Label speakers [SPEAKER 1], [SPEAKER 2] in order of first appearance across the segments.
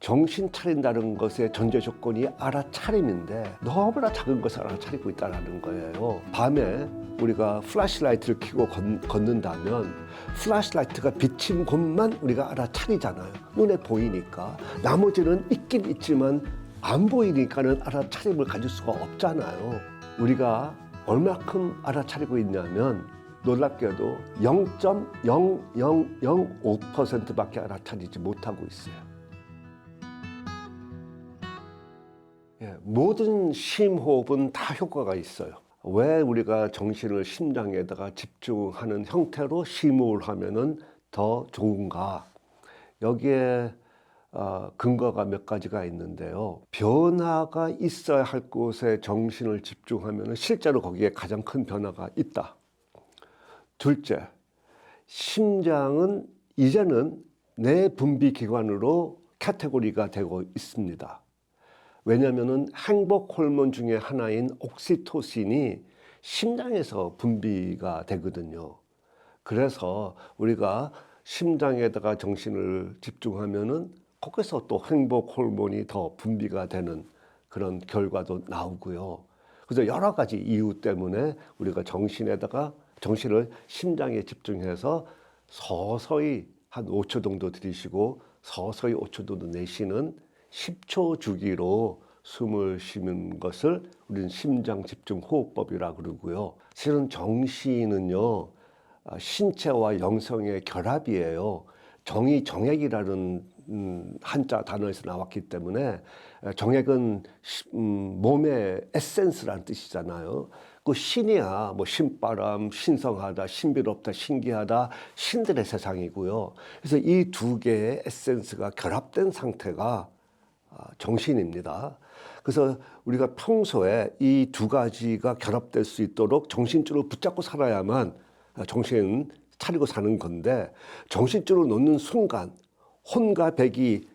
[SPEAKER 1] 정신 차린다는 것의 전제 조건이 알아차림인데 너무나 작은 것을 알아차리고 있다는 거예요. 밤에 우리가 플래시라이트를 켜고 걷는다면 플래시라이트가 비친 곳만 우리가 알아차리잖아요. 눈에 보이니까. 나머지는 있긴 있지만 안 보이니까는 알아차림을 가질 수가 없잖아요. 우리가 얼마큼 알아차리고 있냐면 놀랍게도 0.0005%밖에 알아차리지 못하고 있어요. 모든 심호흡은 다 효과가 있어요. 왜 우리가 정신을 심장에다가 집중하는 형태로 심호흡을 하면은 더 좋은가? 여기에 근거가 몇 가지가 있는데요. 변화가 있어야 할 곳에 정신을 집중하면 실제로 거기에 가장 큰 변화가 있다. 둘째, 심장은 이제는 내 분비 기관으로 카테고리가 되고 있습니다. 왜냐하면 행복 호르몬 중에 하나인 옥시토신이 심장에서 분비가 되거든요. 그래서 우리가 심장에다가 정신을 집중하면은 거기서 또 행복 호르몬이 더 분비가 되는 그런 결과도 나오고요. 그래서 여러 가지 이유 때문에 우리가 정신을 심장에 집중해서 서서히 한 5초 정도 들이쉬고 서서히 5초 정도 내쉬는 10초 주기로 숨을 쉬는 것을 우리는 심장 집중 호흡법이라고 그러고요. 실은 정신은요, 신체와 영성의 결합이에요. 정이 정액이라는 한자 단어에서 나왔기 때문에 정액은 몸의 에센스라는 뜻이잖아요. 그 신이야, 뭐 신바람, 신성하다, 신비롭다, 신기하다, 신들의 세상이고요. 그래서 이 두 개의 에센스가 결합된 상태가 정신입니다. 그래서 우리가 평소에 이 두 가지가 결합될 수 있도록 정신줄을 붙잡고 살아야만 정신 차리고 사는 건데, 정신줄을 놓는 순간 혼과 백이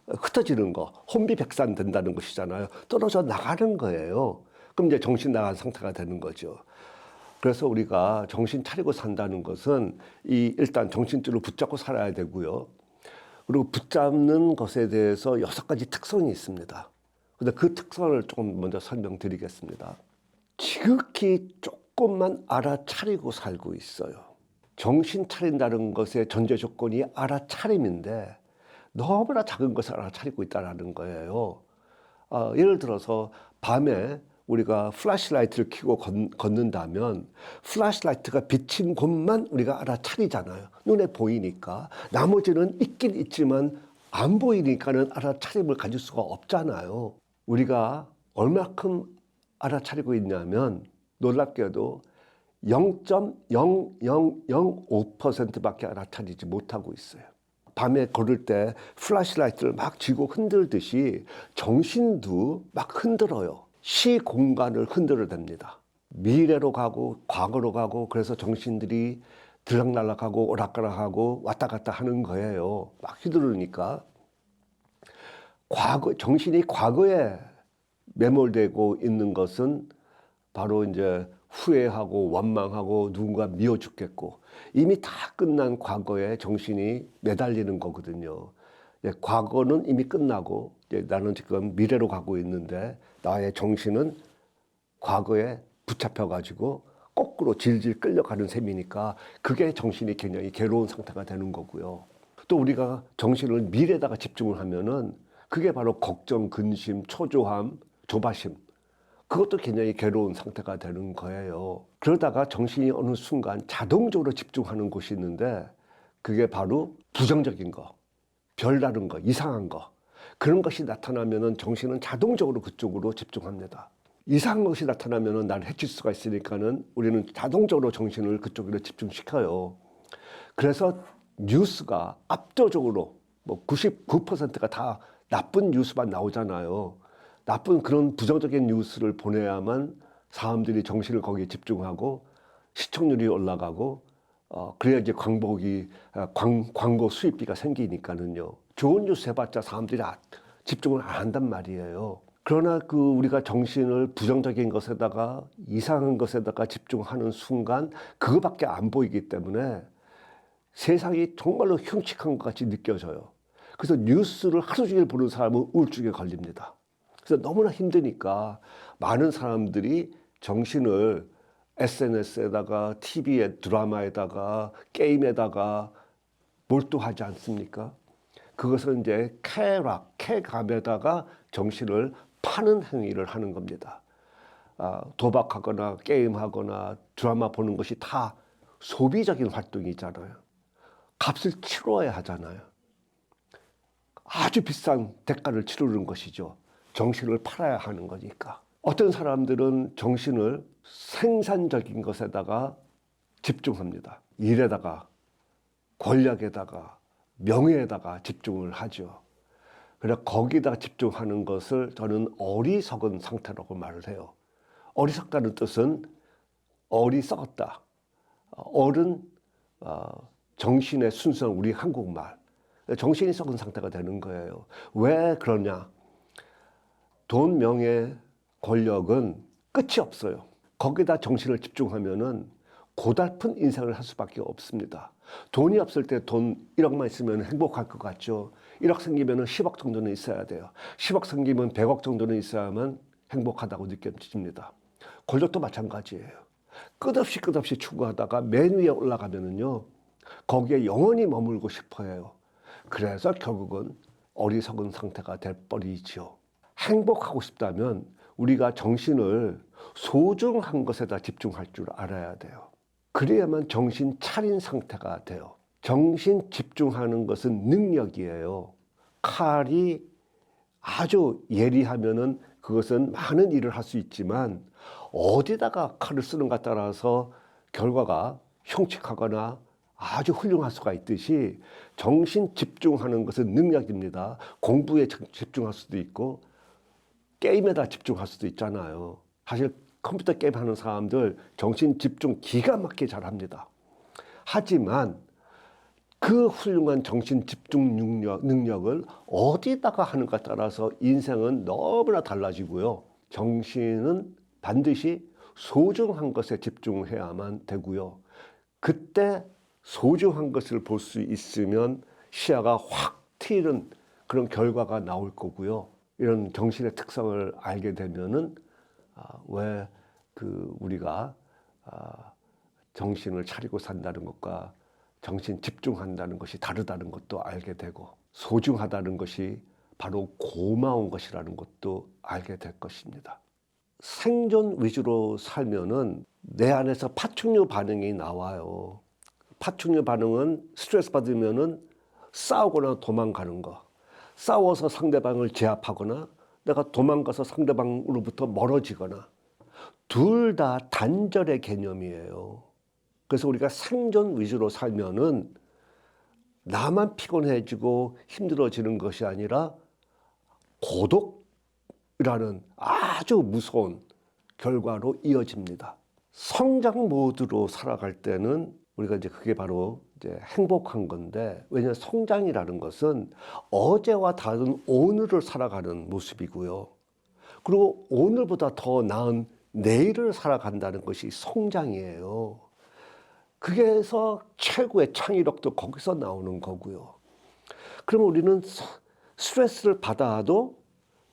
[SPEAKER 1] 흩어지는 거, 혼비백산 된다는 것이잖아요. 떨어져 나가는 거예요. 그럼 이제 정신 나간 상태가 되는 거죠. 그래서 우리가 정신 차리고 산다는 것은 일단 정신줄을 붙잡고 살아야 되고요. 그리고 붙잡는 것에 대해서 6가지 특성이 있습니다. 근데 그 특성을 조금 먼저 설명드리겠습니다. 지극히 조금만 알아차리고 살고 있어요. 정신 차린다는 것의 전제 조건이 알아차림인데 너무나 작은 것을 알아차리고 있다는 거예요. 예를 들어서 밤에 우리가 플래시라이트를 켜고 걷는다면 플래시라이트가 비친 곳만 우리가 알아차리잖아요. 눈에 보이니까. 나머지는 있긴 있지만 안 보이니까는 알아차림을 가질 수가 없잖아요. 우리가 얼마큼 알아차리고 있냐면 놀랍게도 0.0005%밖에 알아차리지 못하고 있어요. 밤에 걸을 때 플래시라이트를 막 쥐고 흔들듯이 정신도 막 흔들어요. 시공간을 흔들어댑니다. 미래로 가고 과거로 가고, 그래서 정신들이 들락날락하고 오락가락하고 왔다 갔다 하는 거예요. 막 휘두르니까. 정신이 과거에 매몰되고 있는 것은 바로 이제 후회하고 원망하고 누군가 미워 죽겠고 이미 다 끝난 과거에 정신이 매달리는 거거든요. 과거는 이미 끝나고 나는 지금 미래로 가고 있는데 나의 정신은 과거에 붙잡혀가지고 거꾸로 질질 끌려가는 셈이니까 그게 정신이 굉장히 괴로운 상태가 되는 거고요. 또 우리가 정신을 미래에다가 집중을 하면은 그게 바로 걱정, 근심, 초조함, 조바심, 그것도 굉장히 괴로운 상태가 되는 거예요. 그러다가 정신이 어느 순간 자동적으로 집중하는 곳이 있는데 그게 바로 부정적인 거, 별다른 거, 이상한 거, 그런 것이 나타나면은 정신은 자동적으로 그쪽으로 집중합니다. 이상한 것이 나타나면은 나를 해칠 수가 있으니까는 우리는 자동적으로 정신을 그쪽으로 집중시켜요. 그래서 뉴스가 압도적으로 뭐 99%가 다 나쁜 뉴스만 나오잖아요. 나쁜 그런 부정적인 뉴스를 보내야만 사람들이 정신을 거기에 집중하고 시청률이 올라가고 그래야 이제 광고 수입비가 생기니까는요. 좋은 뉴스 해봤자 사람들이 집중을 안 한단 말이에요. 그러나 우리가 정신을 부정적인 것에다가 이상한 것에다가 집중하는 순간 그거밖에 안 보이기 때문에 세상이 정말로 흉측한 것 같이 느껴져요. 그래서 뉴스를 하루 종일 보는 사람은 우울증에 걸립니다. 그래서 너무나 힘드니까 많은 사람들이 정신을 SNS에다가 TV에 드라마에다가 게임에다가 몰두하지 않습니까? 그것은 이제 쾌락, 쾌감에다가 정신을 파는 행위를 하는 겁니다. 도박하거나 게임하거나 드라마 보는 것이 다 소비적인 활동이잖아요. 값을 치러야 하잖아요. 아주 비싼 대가를 치르는 것이죠. 정신을 팔아야 하는 거니까. 어떤 사람들은 정신을 생산적인 것에다가 집중합니다. 일에다가, 권력에다가, 명예에다가 집중을 하죠. 그래서 거기다 집중하는 것을 저는 어리석은 상태라고 말을 해요. 어리석다는 뜻은 어리석었다. 어른, 정신의 순수한 우리 한국말. 정신이 썩은 상태가 되는 거예요. 왜 그러냐? 돈, 명예, 권력은 끝이 없어요. 거기다 정신을 집중하면은 고달픈 인생을 할 수밖에 없습니다. 돈이 없을 때 돈 1억만 있으면 행복할 것 같죠. 1억 생기면 10억 정도는 있어야 돼요. 10억 생기면 100억 정도는 있어야만 행복하다고 느껴집니다. 권력도 마찬가지예요. 끝없이 추구하다가 맨 위에 올라가면은요, 거기에 영원히 머물고 싶어 해요. 그래서 결국은 어리석은 상태가 돼버리지요. 행복하고 싶다면 우리가 정신을 소중한 것에다 집중할 줄 알아야 돼요. 그래야만 정신 차린 상태가 돼요. 정신 집중하는 것은 능력이에요. 칼이 아주 예리하면은 그것은 많은 일을 할 수 있지만 어디다가 칼을 쓰는가 따라서 결과가 형측하거나 아주 훌륭할 수가 있듯이 정신 집중하는 것은 능력입니다. 공부에 집중할 수도 있고 게임에다 집중할 수도 있잖아요. 사실 컴퓨터 게임 하는 사람들 정신 집중 기가 막히게 잘합니다. 하지만 그 훌륭한 정신 집중 능력을 어디다가 하는가 따라서 인생은 너무나 달라지고요. 정신은 반드시 소중한 것에 집중해야만 되고요. 그때 소중한 것을 볼 수 있으면 시야가 확 트이는 그런 결과가 나올 거고요. 이런 정신의 특성을 알게 되면은 왜 우리가 정신을 차리고 산다는 것과 정신 집중한다는 것이 다르다는 것도 알게 되고 소중하다는 것이 바로 고마운 것이라는 것도 알게 될 것입니다. 생존 위주로 살면은 내 안에서 파충류 반응이 나와요. 파충류 반응은 스트레스 받으면은 싸우거나 도망가는 거. 싸워서 상대방을 제압하거나 내가 도망가서 상대방으로부터 멀어지거나 둘 다 단절의 개념이에요. 그래서 우리가 생존 위주로 살면은 나만 피곤해지고 힘들어지는 것이 아니라 고독이라는 아주 무서운 결과로 이어집니다. 성장 모드로 살아갈 때는 우리가 이제 그게 바로 이제 행복한 건데, 왜냐하면 성장이라는 것은 어제와 다른 오늘을 살아가는 모습이고요. 그리고 오늘보다 더 나은 내일을 살아간다는 것이 성장이에요. 그래서 최고의 창의력도 거기서 나오는 거고요. 그럼 우리는 스트레스를 받아도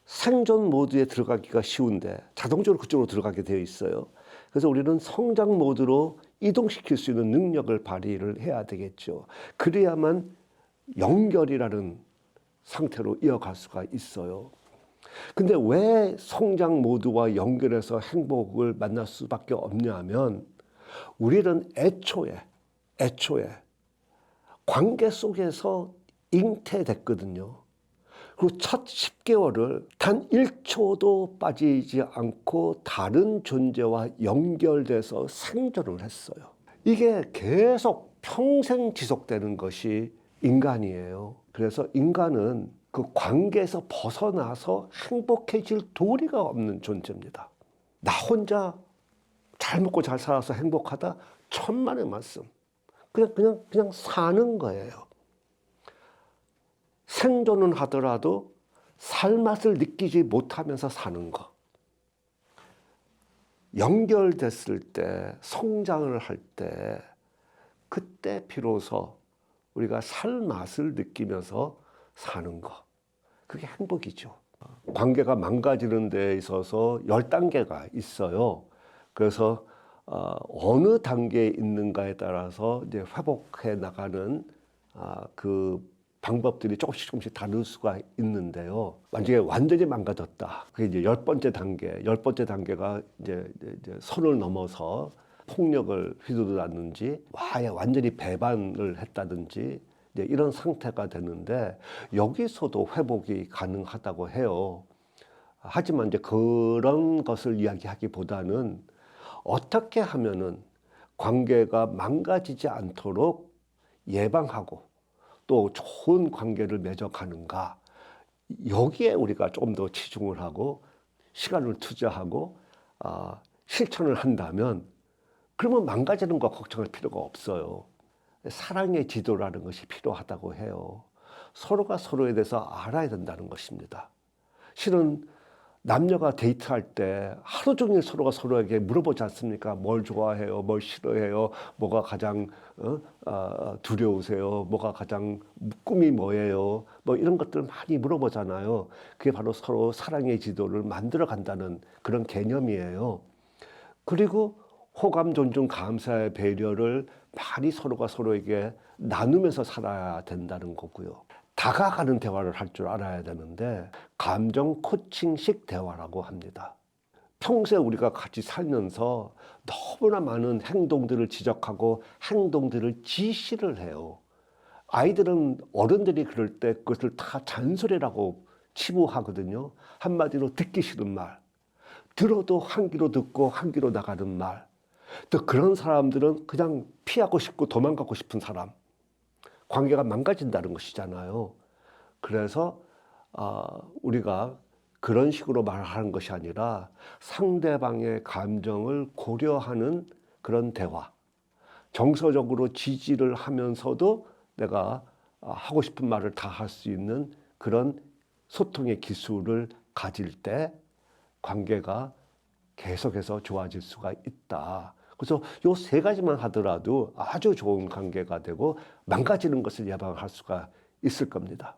[SPEAKER 1] 생존 모드에 들어가기가 쉬운데 자동적으로 그쪽으로 들어가게 되어 있어요. 그래서 우리는 성장 모드로 이동시킬 수 있는 능력을 발휘를 해야 되겠죠. 그래야만 연결이라는 상태로 이어갈 수가 있어요. 근데 왜 성장 모드와 연결해서 행복을 만날 수밖에 없냐면 우리는 애초에 관계 속에서 잉태됐거든요. 그리고 첫 10개월을 단 1초도 빠지지 않고 다른 존재와 연결돼서 생존을 했어요. 이게 계속 평생 지속되는 것이 인간이에요. 그래서 인간은 그 관계에서 벗어나서 행복해질 도리가 없는 존재입니다. 나 혼자 잘 먹고 잘 살아서 행복하다? 천만의 말씀. 그냥 사는 거예요. 생존은 하더라도 살맛을 느끼지 못하면서 사는 거. 연결됐을 때, 성장을 할 때, 그때 비로소 우리가 살맛을 느끼면서 사는 거. 그게 행복이죠. 관계가 망가지는 데 있어서 10단계가 있어요. 그래서 어느 단계에 있는가에 따라서 이제 회복해 나가는 그 방법들이 조금씩 다를 수가 있는데요. 만약에 완전히 망가졌다. 그게 이제 10번째 단계. 10번째 단계가 이제 선을 넘어서 폭력을 휘두르다든지, 아예 완전히 배반을 했다든지, 이제 이런 상태가 되는데, 여기서도 회복이 가능하다고 해요. 하지만 이제 그런 것을 이야기하기보다는 어떻게 하면은 관계가 망가지지 않도록 예방하고 또 좋은 관계를 맺어가는가, 여기에 우리가 조금 더 치중을 하고 시간을 투자하고 실천을 한다면, 그러면 망가지는 거 걱정할 필요가 없어요. 사랑의 지도라는 것이 필요하다고 해요. 서로가 서로에 대해서 알아야 된다는 것입니다. 실은 남녀가 데이트할 때 하루 종일 서로가 서로에게 물어보지 않습니까? 뭘 좋아해요? 뭘 싫어해요? 뭐가 가장 두려우세요? 뭐가 가장 꿈이 뭐예요? 뭐 이런 것들 많이 물어보잖아요. 그게 바로 서로 사랑의 지도를 만들어 간다는 그런 개념이에요. 그리고 호감, 존중, 감사의 배려를 많이 서로가 서로에게 나누면서 살아야 된다는 거고요. 다가가는 대화를 할 줄 알아야 되는데, 감정 코칭식 대화라고 합니다. 평소에 우리가 같이 살면서 너무나 많은 행동들을 지적하고 행동들을 지시를 해요. 아이들은 어른들이 그럴 때 그것을 다 잔소리라고 치부하거든요. 한마디로 듣기 싫은 말, 들어도 한 귀로 듣고 한 귀로 나가는 말. 또 그런 사람들은 그냥 피하고 싶고 도망가고 싶은 사람. 관계가 망가진다는 것이잖아요. 그래서 우리가 그런 식으로 말하는 것이 아니라 상대방의 감정을 고려하는 그런 대화, 정서적으로 지지를 하면서도 내가 하고 싶은 말을 다 할 수 있는 그런 소통의 기술을 가질 때 관계가 계속해서 좋아질 수가 있다. 그래서 요 세 가지만 하더라도 아주 좋은 관계가 되고 망가지는 것을 예방할 수가 있을 겁니다.